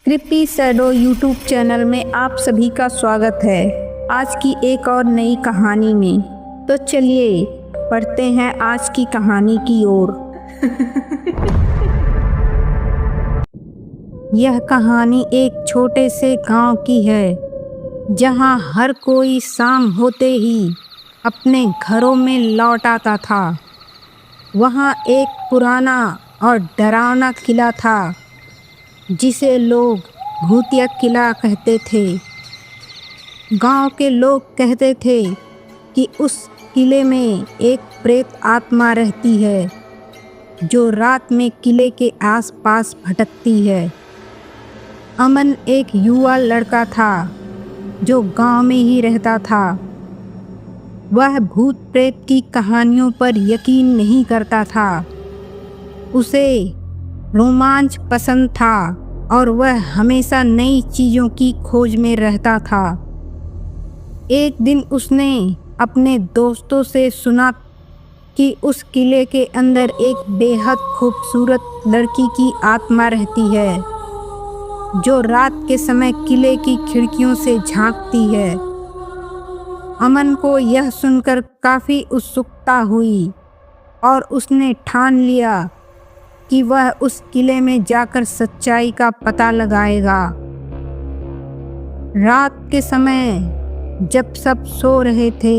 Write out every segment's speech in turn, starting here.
Kripi shadow YouTube channel में आप सभी का स्वागत है। आज की एक और नई कहानी में तो चलिए पढ़ते हैं आज की कहानी की ओर। यह कहानी एक छोटे से गांव की है, जहां हर कोई शाम होते ही अपने घरों में लौट आता था। वहां एक पुराना और डरावना किला था, जिसे लोग भूतिया किला कहते थे। गांव के लोग कहते थे कि उस किले में एक प्रेत आत्मा रहती है, जो रात में किले के आसपास भटकती है। अमन एक युवा लड़का था, जो गांव में ही रहता था। वह भूत प्रेत की कहानियों पर यकीन नहीं करता था। उसे रोमांच पसंद था और वह हमेशा नई चीज़ों की खोज में रहता था। एक दिन उसने अपने दोस्तों से सुना कि उस किले के अंदर एक बेहद खूबसूरत लड़की की आत्मा रहती है, जो रात के समय किले की खिड़कियों से झांकती है। अमन को यह सुनकर काफ़ी उत्सुकता हुई और उसने ठान लिया कि वह उस किले में जाकर सच्चाई का पता लगाएगा। रात के समय जब सब सो रहे थे,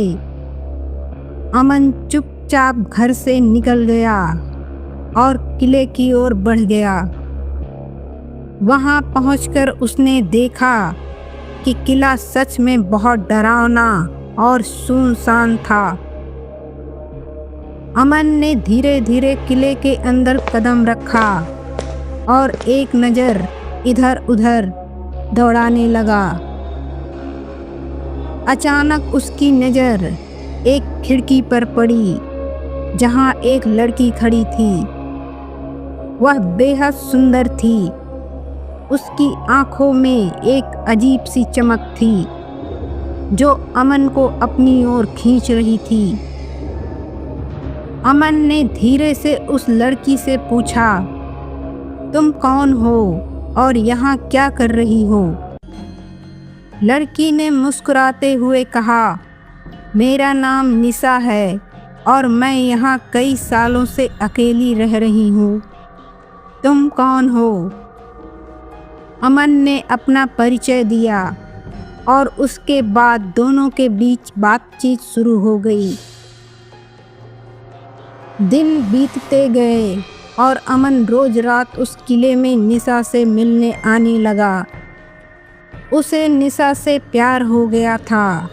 अमन चुपचाप घर से निकल गया और किले की ओर बढ़ गया। वहां पहुंचकर उसने देखा कि किला सच में बहुत डरावना और सुनसान था। अमन ने धीरे धीरे किले के अंदर कदम रखा और एक नज़र इधर उधर दौड़ाने लगा। अचानक उसकी नज़र एक खिड़की पर पड़ी, जहां एक लड़की खड़ी थी। वह बेहद सुंदर थी। उसकी आंखों में एक अजीब सी चमक थी, जो अमन को अपनी ओर खींच रही थी। अमन ने धीरे से उस लड़की से पूछा, तुम कौन हो और यहाँ क्या कर रही हो? लड़की ने मुस्कुराते हुए कहा, मेरा नाम निशा है और मैं यहाँ कई सालों से अकेली रह रही हूँ। तुम कौन हो? अमन ने अपना परिचय दिया और उसके बाद दोनों के बीच बातचीत शुरू हो गई। दिन बीतते गए और अमन रोज रात उस किले में निशा से मिलने आने लगा। उसे निशा से प्यार हो गया था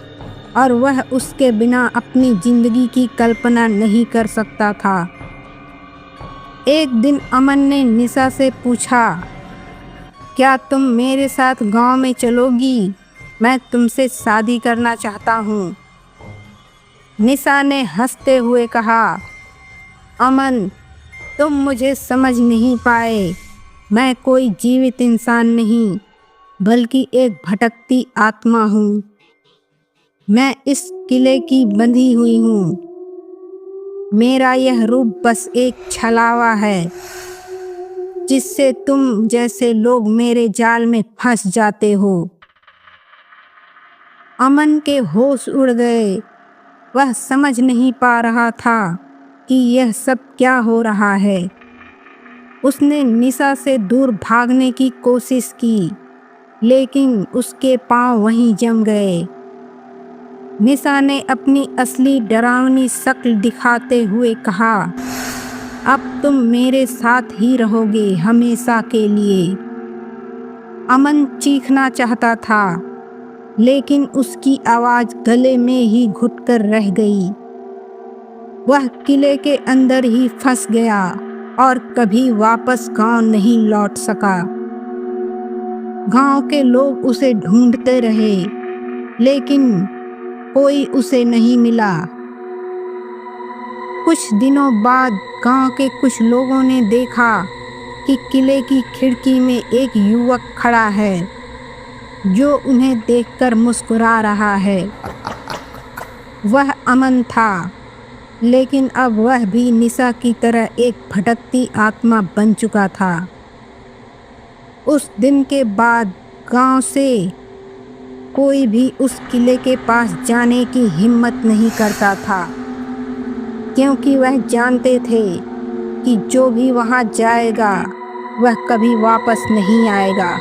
और वह उसके बिना अपनी जिंदगी की कल्पना नहीं कर सकता था। एक दिन अमन ने निशा से पूछा, क्या तुम मेरे साथ गांव में चलोगी? मैं तुमसे शादी करना चाहता हूँ। निशा ने हंसते हुए कहा, अमन, तुम मुझे समझ नहीं पाए। मैं कोई जीवित इंसान नहीं, बल्कि एक भटकती आत्मा हूँ। मैं इस किले की बंधी हुई हूँ। मेरा यह रूप बस एक छलावा है, जिससे तुम जैसे लोग मेरे जाल में फंस जाते हो। अमन के होश उड़ गए। वह समझ नहीं पा रहा था कि यह सब क्या हो रहा है। उसने निशा से दूर भागने की कोशिश की, लेकिन उसके पांव वहीं जम गए। निशा ने अपनी असली डरावनी शक्ल दिखाते हुए कहा, अब तुम मेरे साथ ही रहोगे हमेशा के लिए। अमन चीखना चाहता था, लेकिन उसकी आवाज़ गले में ही घुटकर रह गई। वह किले के अंदर ही फंस गया और कभी वापस गांव नहीं लौट सका। गांव के लोग उसे ढूंढते रहे, लेकिन कोई उसे नहीं मिला। कुछ दिनों बाद गांव के कुछ लोगों ने देखा कि किले की खिड़की में एक युवक खड़ा है, जो उन्हें देखकर मुस्कुरा रहा है। वह अमन था, लेकिन अब वह भी निशा की तरह एक भटकती आत्मा बन चुका था। उस दिन के बाद गांव से कोई भी उस किले के पास जाने की हिम्मत नहीं करता था, क्योंकि वह जानते थे कि जो भी वहां जाएगा वह कभी वापस नहीं आएगा।